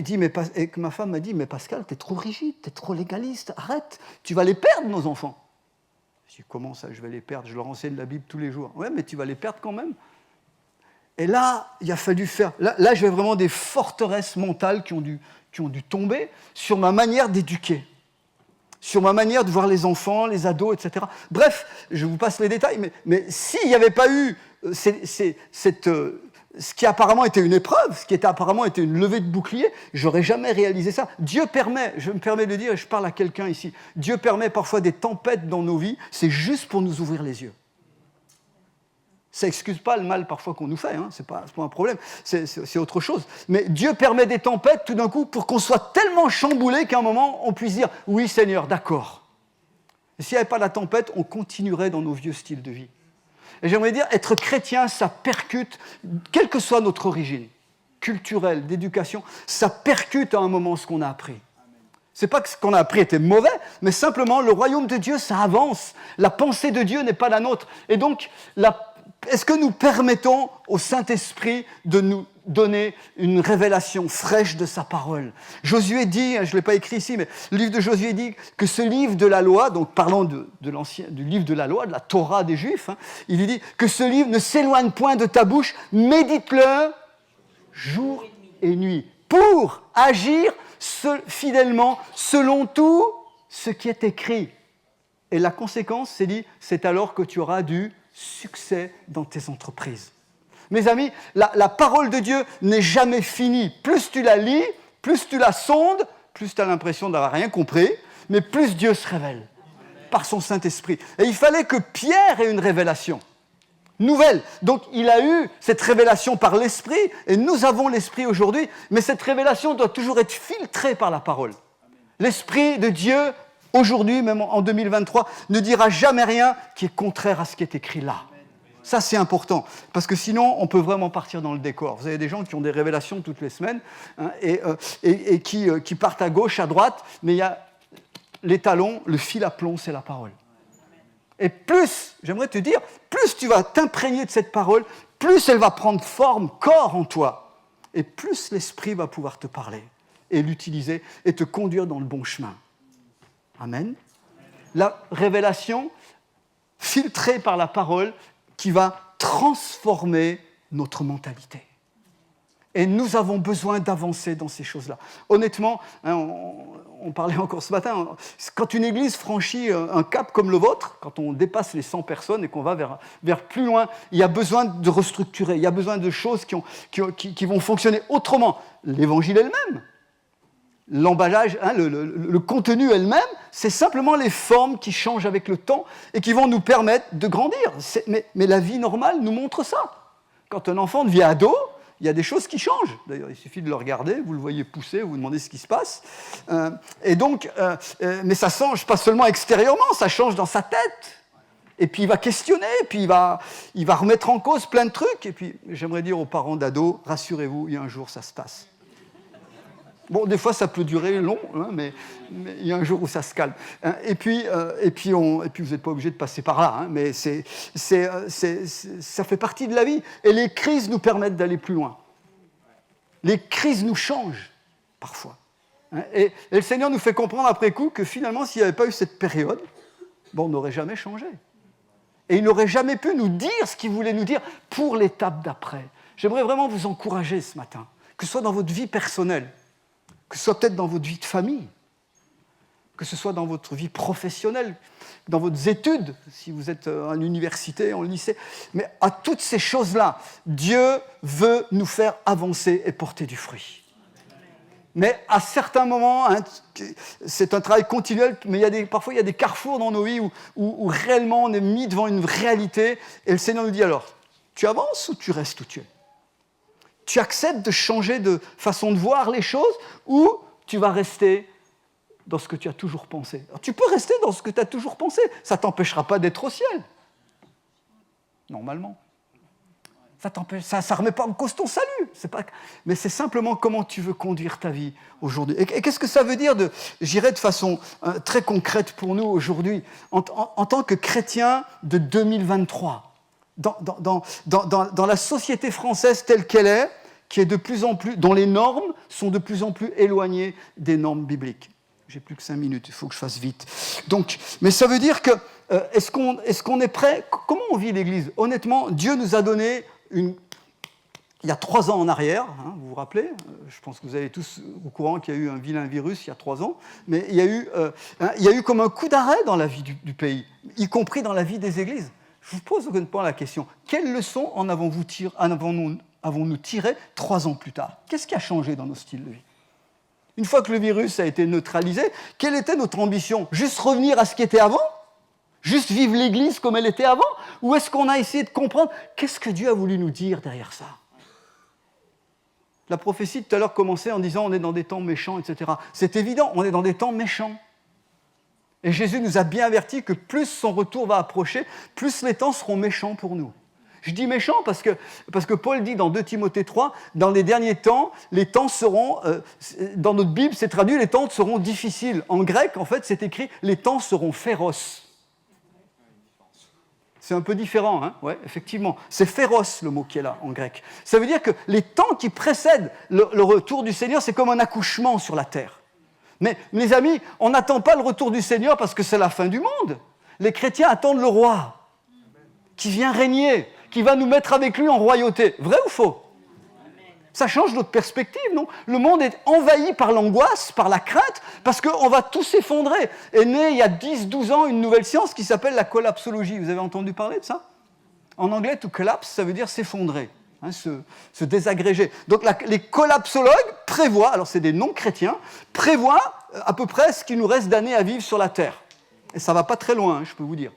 C: et que ma femme m'a dit, mais Pascal, t'es trop rigide, t'es trop légaliste, arrête, tu vas les perdre, nos enfants. Je dis, comment ça, je vais les perdre? Je leur enseigne la Bible tous les jours. Ouais, mais tu vas les perdre quand même. Et là, il a fallu faire... Là j'avais vraiment des forteresses mentales qui ont dû tomber sur ma manière d'éduquer, sur ma manière de voir les enfants, les ados, etc. Bref, je vous passe les détails, mais s'il n'y avait pas eu ce qui apparemment était une épreuve, ce qui était apparemment était une levée de bouclier, j'aurais jamais réalisé ça. Dieu permet, je me permets de dire, et je parle à quelqu'un ici, Dieu permet parfois des tempêtes dans nos vies, c'est juste pour nous ouvrir les yeux. Ça n'excuse pas le mal parfois qu'on nous fait, c'est pas un problème, c'est autre chose. Mais Dieu permet des tempêtes tout d'un coup pour qu'on soit tellement chamboulé qu'à un moment on puisse dire « Oui Seigneur, d'accord ». Et s'il n'y avait pas la tempête, on continuerait dans nos vieux styles de vie. Et j'aimerais dire, être chrétien, ça percute, quelle que soit notre origine, culturelle, d'éducation, ça percute à un moment ce qu'on a appris. C'est pas que ce qu'on a appris était mauvais, mais simplement le royaume de Dieu, ça avance. La pensée de Dieu n'est pas la nôtre. Et donc, est-ce que nous permettons au Saint-Esprit de nous donner une révélation fraîche de sa parole? Josué dit, je ne l'ai pas écrit ici, mais le livre de Josué dit que ce livre de la loi, donc parlant du livre de la loi, de la Torah des Juifs, il dit que ce livre ne s'éloigne point de ta bouche, médite-le jour et nuit, pour agir fidèlement selon tout ce qui est écrit. Et la conséquence, c'est alors que tu auras du succès dans tes entreprises. Mes amis, la parole de Dieu n'est jamais finie. Plus tu la lis, plus tu la sondes, plus tu as l'impression d'avoir rien compris, mais plus Dieu se révèle par son Saint-Esprit. Et il fallait que Pierre ait une révélation nouvelle. Donc il a eu cette révélation par l'Esprit, et nous avons l'Esprit aujourd'hui, mais cette révélation doit toujours être filtrée par la parole. L'Esprit de Dieu, aujourd'hui, même en 2023, ne dira jamais rien qui est contraire à ce qui est écrit là. Ça, c'est important, parce que sinon, on peut vraiment partir dans le décor. Vous avez des gens qui ont des révélations toutes les semaines, et qui partent à gauche, à droite, mais il y a les talons, le fil à plomb, c'est la parole. Et plus, j'aimerais te dire, plus tu vas t'imprégner de cette parole, plus elle va prendre forme, corps en toi, et plus l'Esprit va pouvoir te parler et l'utiliser et te conduire dans le bon chemin. Amen. La révélation filtrée par la parole qui va transformer notre mentalité. Et nous avons besoin d'avancer dans ces choses-là. Honnêtement, on parlait encore ce matin, quand une église franchit un cap comme le vôtre, quand on dépasse les 100 personnes et qu'on va vers plus loin, il y a besoin de restructurer, il y a besoin de choses qui vont fonctionner autrement. L'évangile elle-même, l'emballage, le contenu elle-même, c'est simplement les formes qui changent avec le temps et qui vont nous permettre de grandir. Mais la vie normale nous montre ça. Quand un enfant devient ado, il y a des choses qui changent. D'ailleurs, il suffit de le regarder, vous le voyez pousser, vous vous demandez ce qui se passe. Mais ça change pas seulement extérieurement, ça change dans sa tête. Et puis il va questionner, puis il va remettre en cause plein de trucs. Et puis j'aimerais dire aux parents d'ados, rassurez-vous, il y a un jour ça se passe. Bon, des fois, ça peut durer long, mais il y a un jour où ça se calme. Et puis vous n'êtes pas obligé de passer par là, mais ça fait partie de la vie. Et les crises nous permettent d'aller plus loin. Les crises nous changent, parfois. Et le Seigneur nous fait comprendre après coup que finalement, s'il n'y avait pas eu cette période, on n'aurait jamais changé. Et il n'aurait jamais pu nous dire ce qu'il voulait nous dire pour l'étape d'après. J'aimerais vraiment vous encourager ce matin, que ce soit dans votre vie personnelle, que ce soit peut-être dans votre vie de famille, que ce soit dans votre vie professionnelle, dans vos études, si vous êtes à l'université, en lycée. Mais à toutes ces choses-là, Dieu veut nous faire avancer et porter du fruit. Mais à certains moments, c'est un travail continuel, mais parfois il y a des carrefours dans nos vies où réellement on est mis devant une réalité, et le Seigneur nous dit alors, tu avances ou tu restes où tu es ? Tu acceptes de changer de façon de voir les choses ou tu vas rester dans ce que tu as toujours pensé. Alors, tu peux rester dans ce que tu as toujours pensé. Ça ne t'empêchera pas d'être au ciel. Normalement. Ça ne remet pas en cause ton salut. Mais c'est simplement comment tu veux conduire ta vie aujourd'hui. Et qu'est-ce que ça veut dire j'irai de façon très concrète pour nous aujourd'hui, en tant que chrétiens de 2023 dans la société française telle qu'elle est, qui est de plus en plus, dont les normes sont de plus en plus éloignées des normes bibliques. J'ai plus que 5 minutes, il faut que je fasse vite. Mais ça veut dire que, est-ce qu'on est prêt ? Comment on vit l'Église ? Honnêtement, Dieu nous a donné il y a 3 ans en arrière, vous vous rappelez ? Je pense que vous avez tous au courant qu'il y a eu un vilain virus il y a 3 ans, mais il y a eu comme un coup d'arrêt dans la vie du pays, y compris dans la vie des églises. Je vous pose honnêtement la question, quelles leçons en avons-nous tiré 3 ans plus tard ? Qu'est-ce qui a changé dans nos styles de vie ? Une fois que le virus a été neutralisé, quelle était notre ambition ? Juste revenir à ce qui était avant ? Juste vivre l'Église comme elle était avant ? Ou est-ce qu'on a essayé de comprendre qu'est-ce que Dieu a voulu nous dire derrière ça ? La prophétie tout à l'heure commençait en disant on est dans des temps méchants, etc. C'est évident, on est dans des temps méchants. Et Jésus nous a bien avertis que plus son retour va approcher, plus les temps seront méchants pour nous. Je dis méchants parce que Paul dit dans 2 Timothée 3, dans les derniers temps, les temps seront, dans notre Bible c'est traduit, les temps seront difficiles. En grec, en fait, c'est écrit, les temps seront féroces. C'est un peu différent, ouais, effectivement. C'est féroce le mot qui est là en grec. Ça veut dire que les temps qui précèdent le retour du Seigneur, c'est comme un accouchement sur la terre. Mais, mes amis, on n'attend pas le retour du Seigneur parce que c'est la fin du monde. Les chrétiens attendent le roi qui vient régner, qui va nous mettre avec lui en royauté. Vrai ou faux ? Ça change notre perspective, non ? Le monde est envahi par l'angoisse, par la crainte, parce qu'on va tout s'effondrer. Est née il y a 10-12 ans une nouvelle science qui s'appelle la collapsologie. Vous avez entendu parler de ça ? En anglais, to collapse, ça veut dire s'effondrer, se désagréger. Donc les collapsologues prévoient, alors c'est des non-chrétiens, prévoient à peu près ce qu'il nous reste d'années à vivre sur la Terre. Et ça ne va pas très loin, je peux vous dire.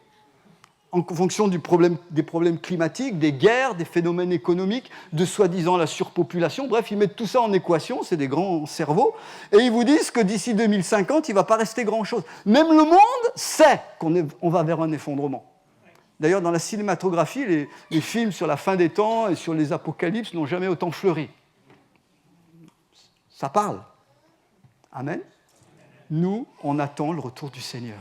C: En fonction des problèmes climatiques, des guerres, des phénomènes économiques, de soi-disant la surpopulation. Bref, ils mettent tout ça en équation, c'est des grands cerveaux, et ils vous disent que d'ici 2050, il ne va pas rester grand-chose. Même le monde sait qu'on va vers un effondrement. D'ailleurs, dans la cinématographie, les films sur la fin des temps et sur les apocalypses n'ont jamais autant fleuri. Ça parle. Amen. Nous, on attend le retour du Seigneur.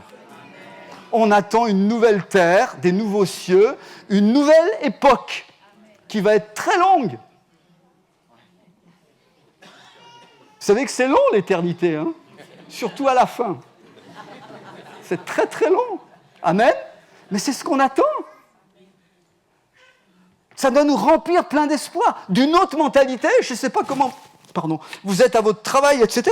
C: On attend une nouvelle terre, des nouveaux cieux, une nouvelle époque. qui va être très longue. Vous savez que c'est long l'éternité, hein? Surtout à la fin. C'est très très long. Amen. Mais c'est ce qu'on attend. Ça doit nous remplir plein d'espoir. D'une autre mentalité, je ne sais pas comment... Pardon, vous êtes à votre travail, etc.,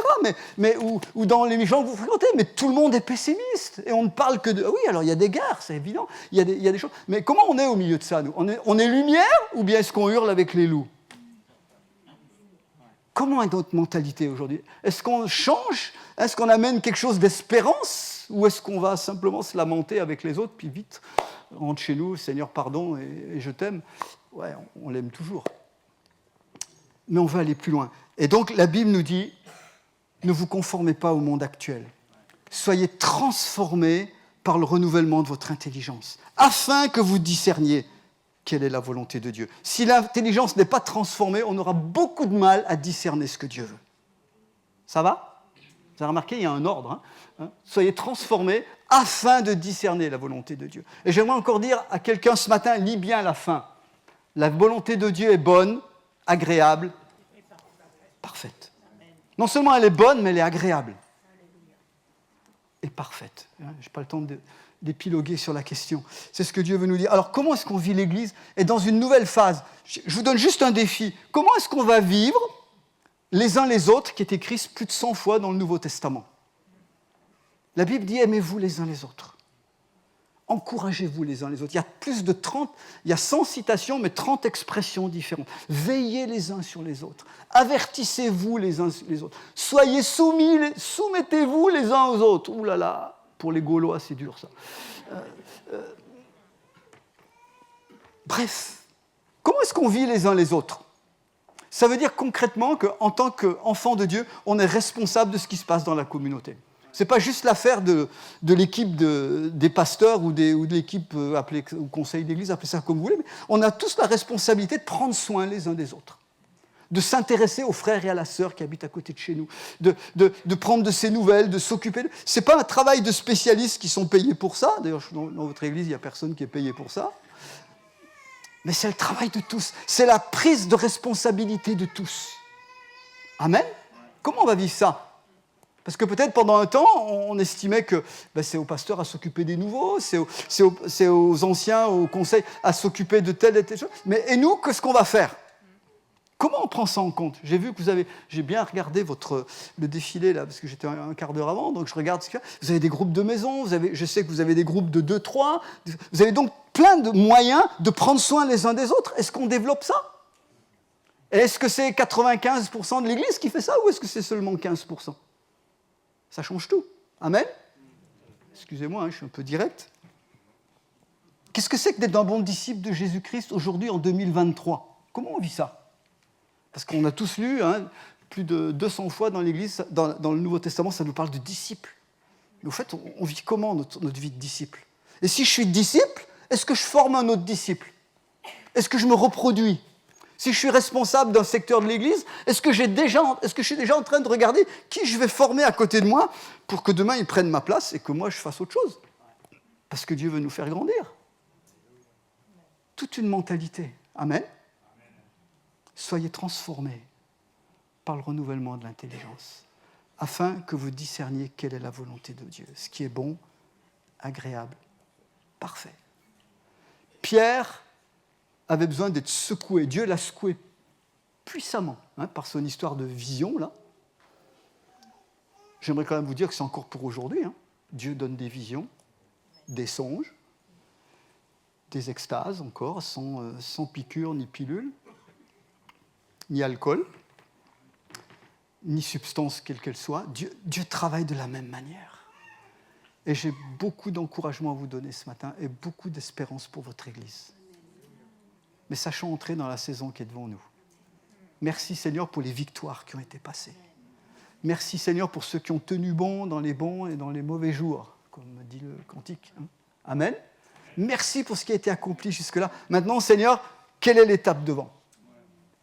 C: ou dans les gens que vous fréquentez, mais tout le monde est pessimiste. Et on ne parle que de... Oui, alors il y a des guerres, c'est évident, il y a des choses. Mais comment on est au milieu de ça, nous ? On est lumière, ou bien est-ce qu'on hurle avec les loups ? Comment est notre mentalité aujourd'hui ? Est-ce qu'on change ? Est-ce qu'on amène quelque chose d'espérance ? Ou est-ce qu'on va simplement se lamenter avec les autres, puis vite, rentre chez nous, Seigneur, pardon, et je t'aime. Ouais, on l'aime toujours. Mais on veut aller plus loin. Et donc, la Bible nous dit, ne vous conformez pas au monde actuel. Soyez transformés par le renouvellement de votre intelligence, afin que vous discerniez quelle est la volonté de Dieu. Si l'intelligence n'est pas transformée, on aura beaucoup de mal à discerner ce que Dieu veut. Ça va ? Vous avez remarqué, il y a un ordre. Soyez transformés afin de discerner la volonté de Dieu. Et j'aimerais encore dire à quelqu'un ce matin, lis bien la fin. La volonté de Dieu est bonne, agréable, parfaite. Non seulement elle est bonne, mais elle est agréable. Et parfaite. Je n'ai pas le temps d'épiloguer sur la question. C'est ce que Dieu veut nous dire. Alors, comment est-ce qu'on vit l'Église ? Et dans une nouvelle phase, je vous donne juste un défi. Comment est-ce qu'on va vivre les uns les autres, qui est écrit plus de 100 fois dans le Nouveau Testament ? La Bible dit « aimez-vous les uns les autres ». Encouragez-vous les uns les autres. Il y a plus de 30, il y a 100 citations, mais 30 expressions différentes. Veillez les uns sur les autres. Avertissez-vous les uns les autres. Soyez soumis, soumettez-vous les uns aux autres. Ouh là là, pour les Gaulois, c'est dur ça. Bref, comment est-ce qu'on vit les uns les autres ? Ça veut dire concrètement qu'en tant qu'enfant de Dieu, on est responsable de ce qui se passe dans la communauté. Ce n'est pas juste l'affaire de l'équipe des pasteurs ou de l'équipe appelée au conseil d'église, appelez ça comme vous voulez, mais on a tous la responsabilité de prendre soin les uns des autres, de s'intéresser aux frères et à la sœur qui habitent à côté de chez nous, de prendre de ses nouvelles, de s'occuper d'eux. Ce n'est pas un travail de spécialistes qui sont payés pour ça. D'ailleurs, dans votre église, il n'y a personne qui est payé pour ça. Mais c'est le travail de tous. C'est la prise de responsabilité de tous. Amen. Comment on va vivre ça ? Parce que peut-être pendant un temps, on estimait que c'est aux pasteurs à s'occuper des nouveaux, c'est aux anciens, au conseil, à s'occuper de telle et telle chose. Et nous, qu'est-ce qu'on va faire ? Comment on prend ça en compte ? J'ai vu que j'ai bien regardé le défilé, là, parce que j'étais un quart d'heure avant, donc je regarde ce qu'il y a. Vous avez des groupes de maison, je sais que vous avez des groupes de 2, 3. Vous avez donc plein de moyens de prendre soin les uns des autres. Est-ce qu'on développe ça ? Et est-ce que c'est 95% de l'Église qui fait ça, ou est-ce que c'est seulement 15% ? Ça change tout. Amen ? Excusez-moi, je suis un peu direct. Qu'est-ce que c'est que d'être un bon disciple de Jésus-Christ aujourd'hui en 2023 ? Comment on vit ça ? Parce qu'on a tous lu, plus de 200 fois dans l'Église, dans le Nouveau Testament, ça nous parle de disciples. Mais au fait, on vit comment notre vie de disciple ? Et si je suis disciple, est-ce que je forme un autre disciple ? Est-ce que je me reproduis ? Si je suis responsable d'un secteur de l'Église, est-ce que je suis déjà en train de regarder qui je vais former à côté de moi pour que demain ils prennent ma place et que moi je fasse autre chose ? Parce que Dieu veut nous faire grandir. Toute une mentalité. Amen. Soyez transformés par le renouvellement de l'intelligence, afin que vous discerniez quelle est la volonté de Dieu, ce qui est bon, agréable, parfait. Pierre avait besoin d'être secoué. Dieu l'a secoué puissamment par son histoire de vision, là. J'aimerais quand même vous dire que c'est encore pour aujourd'hui. Dieu donne des visions, des songes, des extases encore, sans piqûre ni pilule, ni alcool, ni substance quelle qu'elle soit. Dieu travaille de la même manière. Et j'ai beaucoup d'encouragement à vous donner ce matin et beaucoup d'espérance pour votre Église. Mais sachons entrer dans la saison qui est devant nous. Merci Seigneur pour les victoires qui ont été passées. Merci Seigneur pour ceux qui ont tenu bon dans les bons et dans les mauvais jours, comme dit le cantique. Amen. Merci pour ce qui a été accompli jusque-là. Maintenant Seigneur, quelle est l'étape devant ?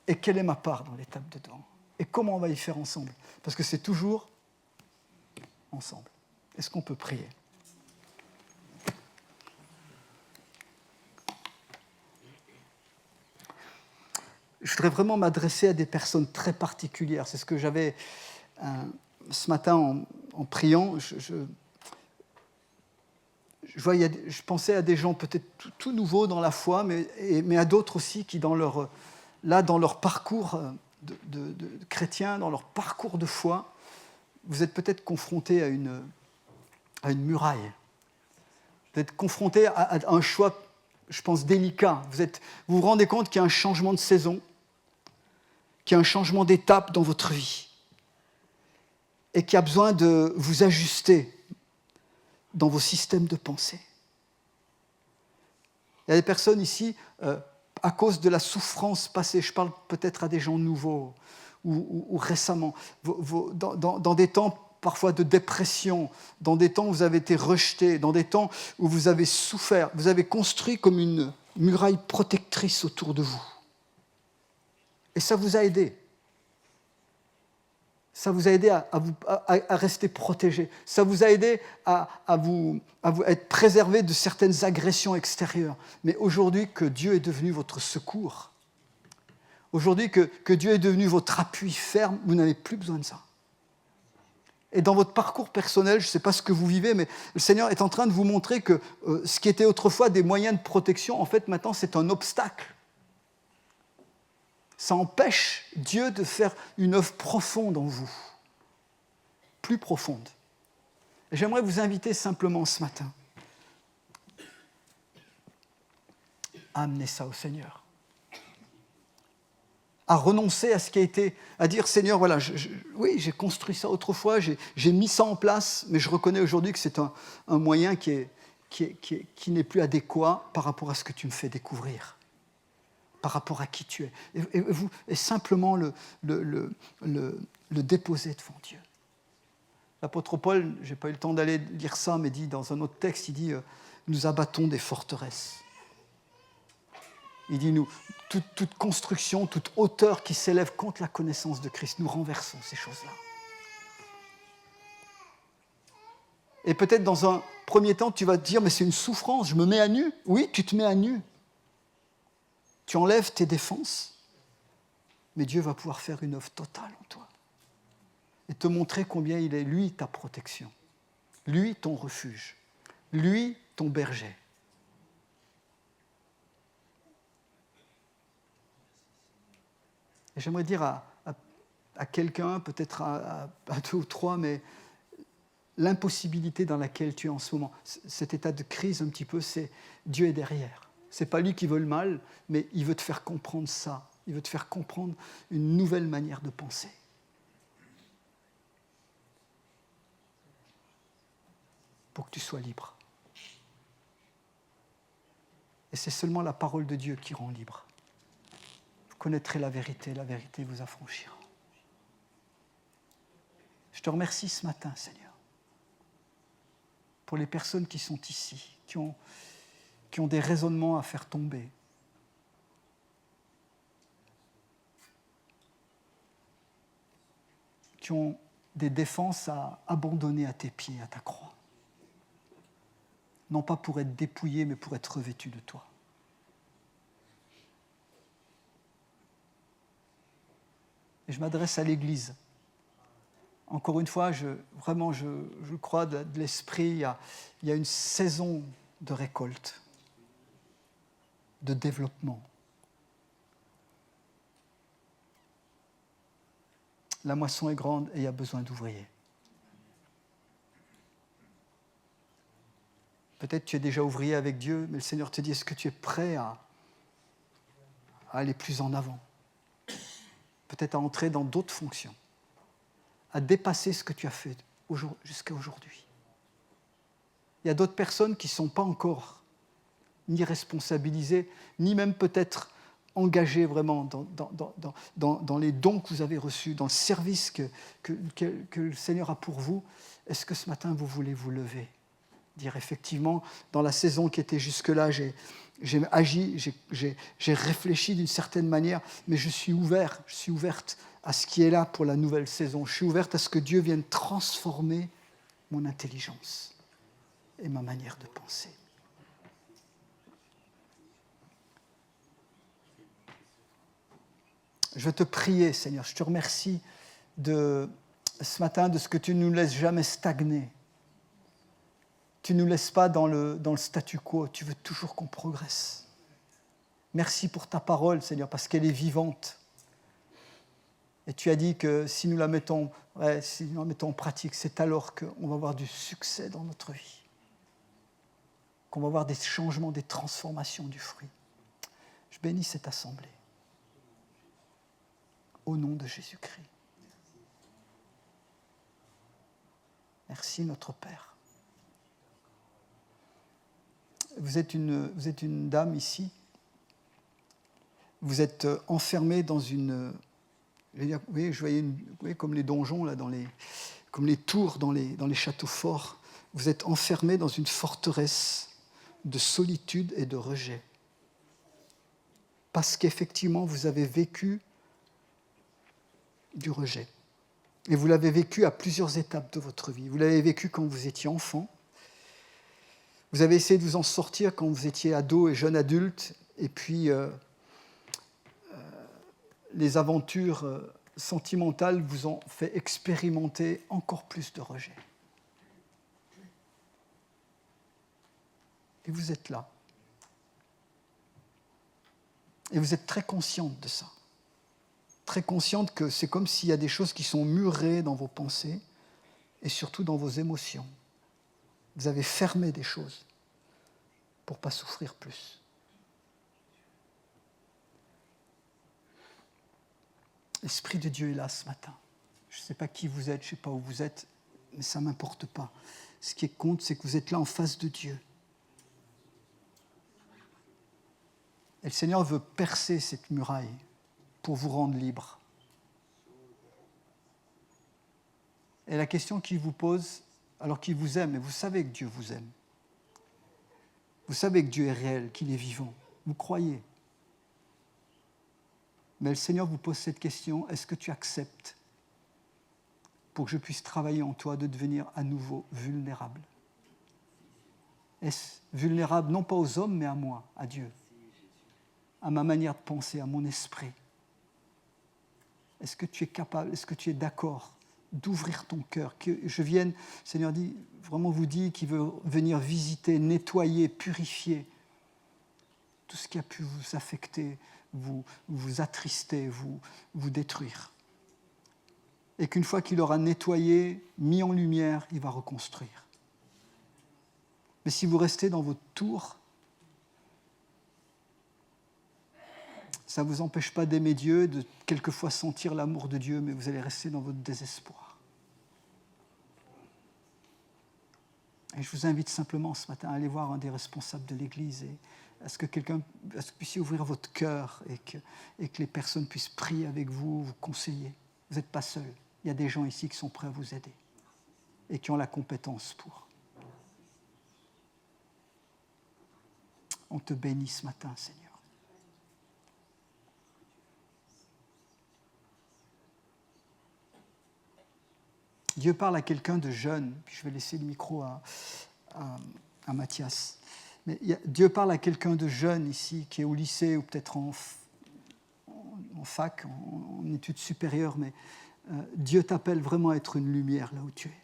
C: Et quelle est ma part dans l'étape de devant ? Et comment on va y faire ensemble ? Parce que c'est toujours ensemble. Est-ce qu'on peut prier ? je voudrais vraiment m'adresser à des personnes très particulières. C'est ce que j'avais ce matin en priant. Je pensais à des gens peut-être tout nouveaux dans la foi, mais à d'autres aussi qui, dans leur parcours de chrétien, dans leur parcours de foi, vous êtes peut-être confrontés à une muraille. Vous êtes confrontés à un choix, je pense, délicat. Vous vous rendez compte qu'il y a un changement de saison, qu'il y a un changement d'étape dans votre vie, et qu'il y a besoin de vous ajuster dans vos systèmes de pensée. Il y a des personnes ici, à cause de la souffrance passée, je parle peut-être à des gens nouveaux ou récemment, dans des temps parfois de dépression, dans des temps où vous avez été rejeté, dans des temps où vous avez souffert, vous avez construit comme une muraille protectrice autour de vous. Et ça vous a aidé. Ça vous a aidé à rester protégé. Ça vous a aidé à être préservé de certaines agressions extérieures. Mais aujourd'hui que Dieu est devenu votre secours, aujourd'hui que Dieu est devenu votre appui ferme, vous n'avez plus besoin de ça. Et dans votre parcours personnel, je ne sais pas ce que vous vivez, mais le Seigneur est en train de vous montrer que ce qui était autrefois des moyens de protection, en fait maintenant c'est un obstacle. Ça empêche Dieu de faire une œuvre profonde en vous, plus profonde. Et j'aimerais vous inviter simplement ce matin à amener ça au Seigneur, à renoncer à ce qui a été, à dire Seigneur, voilà, oui, j'ai construit ça autrefois, j'ai mis ça en place, mais je reconnais aujourd'hui que c'est un moyen qui n'est plus adéquat par rapport à ce que tu me fais découvrir, par rapport à qui tu es. Et simplement le déposer devant Dieu. L'apôtre Paul, je n'ai pas eu le temps d'aller lire ça, mais dit dans un autre texte, il dit « Nous abattons des forteresses ». Il dit, nous, toute construction, toute hauteur qui s'élève contre la connaissance de Christ, nous renversons ces choses-là. Et peut-être dans un premier temps, tu vas te dire, mais c'est une souffrance, je me mets à nu. Oui, tu te mets à nu. Tu enlèves tes défenses, mais Dieu va pouvoir faire une œuvre totale en toi. Et te montrer combien il est, lui, ta protection. Lui, ton refuge. Lui, ton berger. Et j'aimerais dire à quelqu'un, peut-être à deux ou trois, mais l'impossibilité dans laquelle tu es en ce moment, cet état de crise un petit peu, c'est Dieu est derrière. Ce n'est pas lui qui veut le mal, mais il veut te faire comprendre ça. Il veut te faire comprendre une nouvelle manière de penser. Pour que tu sois libre. Et c'est seulement la parole de Dieu qui rend libre. Vous connaîtrez la vérité vous affranchira. Je te remercie ce matin, Seigneur, pour les personnes qui sont ici, qui ont des raisonnements à faire tomber. Qui ont des défenses à abandonner à tes pieds, à ta croix. Non pas pour être dépouillés, mais pour être revêtus de toi. Et je m'adresse à l'Église. Encore une fois, je crois de l'Esprit, il y a une saison de récolte, de développement. La moisson est grande et il y a besoin d'ouvriers. Peut-être tu es déjà ouvrier avec Dieu, mais le Seigneur te dit, est-ce que tu es prêt à aller plus en avant ? Peut-être à entrer dans d'autres fonctions, à dépasser ce que tu as fait jusqu'à aujourd'hui. Il y a d'autres personnes qui ne sont pas encore ni responsabilisées, ni même peut-être engagées vraiment dans les dons que vous avez reçus, dans le service que le Seigneur a pour vous. Est-ce que ce matin, vous voulez vous lever ? Dire effectivement, dans la saison qui était jusque-là, j'ai agi, j'ai réfléchi d'une certaine manière, mais je suis ouverte à ce qui est là pour la nouvelle saison. Je suis ouverte à ce que Dieu vienne transformer mon intelligence et ma manière de penser. Je veux te prier, Seigneur. Je te remercie de ce matin de ce que tu ne nous laisses jamais stagner. Tu ne nous laisses pas dans le statu quo. Tu veux toujours qu'on progresse. Merci pour ta parole, Seigneur, parce qu'elle est vivante. Et tu as dit que si nous la mettons en pratique, c'est alors qu'on va avoir du succès dans notre vie. Qu'on va avoir des changements, des transformations du fruit. Je bénis cette assemblée. Au nom de Jésus-Christ. Merci notre Père. Vous êtes une dame ici. Vous êtes enfermée dans une... je voyais comme les donjons, là, comme les tours dans les châteaux forts. Vous êtes enfermée dans une forteresse de solitude et de rejet. Parce qu'effectivement, vous avez vécu du rejet. Et vous l'avez vécu à plusieurs étapes de votre vie. Vous l'avez vécu quand vous étiez enfant. Vous avez essayé de vous en sortir quand vous étiez ado et jeune adulte. Et puis, les aventures sentimentales vous ont fait expérimenter encore plus de rejet. Et vous êtes là. Et vous êtes très consciente de ça. Très consciente que c'est comme s'il y a des choses qui sont murées dans vos pensées et surtout dans vos émotions. Vous avez fermé des choses pour ne pas souffrir plus. L'Esprit de Dieu est là ce matin. Je ne sais pas qui vous êtes, je ne sais pas où vous êtes, mais ça ne m'importe pas. Ce qui compte, c'est que vous êtes là en face de Dieu. Et le Seigneur veut percer cette muraille pour vous rendre libre. Et la question qu'il vous pose, alors qu'il vous aime, et vous savez que Dieu vous aime, vous savez que Dieu est réel, qu'il est vivant, vous croyez. Mais le Seigneur vous pose cette question, est-ce que tu acceptes pour que je puisse travailler en toi de devenir à nouveau vulnérable? Est-ce vulnérable non pas aux hommes, mais à moi, à Dieu, à ma manière de penser, à mon esprit? Est-ce que tu es capable, est-ce que tu es d'accord d'ouvrir ton cœur? Que je vienne, le Seigneur dit, vraiment vous dit qu'il veut venir visiter, nettoyer, purifier tout ce qui a pu vous affecter, vous attrister, vous détruire. Et qu'une fois qu'il aura nettoyé, mis en lumière, il va reconstruire. Mais si vous restez dans votre tour, ça ne vous empêche pas d'aimer Dieu, de quelquefois sentir l'amour de Dieu, mais vous allez rester dans votre désespoir. Et je vous invite simplement ce matin à aller voir un des responsables de l'Église et à ce que vous puissiez ouvrir votre cœur et que les personnes puissent prier avec vous, vous conseiller. Vous n'êtes pas seul. Il y a des gens ici qui sont prêts à vous aider et qui ont la compétence pour. On te bénit ce matin, Seigneur. Dieu parle à quelqu'un de jeune, puis je vais laisser le micro à Mathias. Mais Dieu parle à quelqu'un de jeune ici, qui est au lycée ou peut-être en fac, en études supérieures, mais Dieu t'appelle vraiment à être une lumière là où tu es.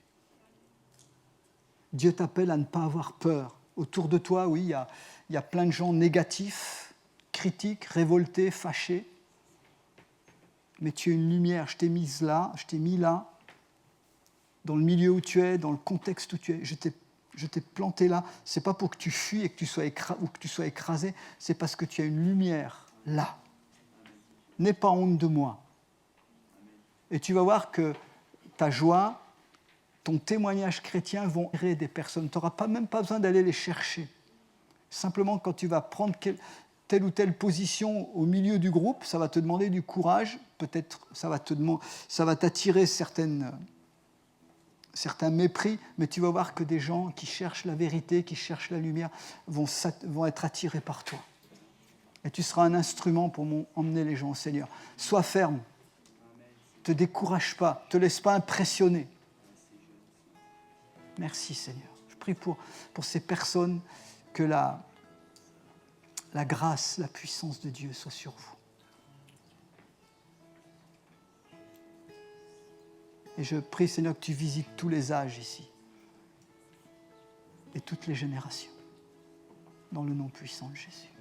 C: Dieu t'appelle à ne pas avoir peur. Autour de toi, oui, il y a plein de gens négatifs, critiques, révoltés, fâchés, mais tu es une lumière, je t'ai mis là, dans le milieu où tu es, dans le contexte où tu es, je t'ai planté là. Ce n'est pas pour que tu fuis et que tu sois écrasé, c'est parce que tu as une lumière là. N'aie pas honte de moi. Et tu vas voir que ta joie, ton témoignage chrétien vont aider des personnes. Tu n'auras même pas besoin d'aller les chercher. Simplement, quand tu vas prendre telle ou telle position au milieu du groupe, ça va te demander du courage. Peut-être ça va t'attirer certains mépris, mais tu vas voir que des gens qui cherchent la vérité, qui cherchent la lumière, vont être attirés par toi. Et tu seras un instrument pour emmener les gens au Seigneur. Sois ferme. Ne te décourage pas. Ne te laisse pas impressionner. Merci Seigneur. Je prie pour ces personnes que la grâce, la puissance de Dieu soit sur vous. Et je prie, Seigneur, que tu visites tous les âges ici et toutes les générations, dans le nom puissant de Jésus.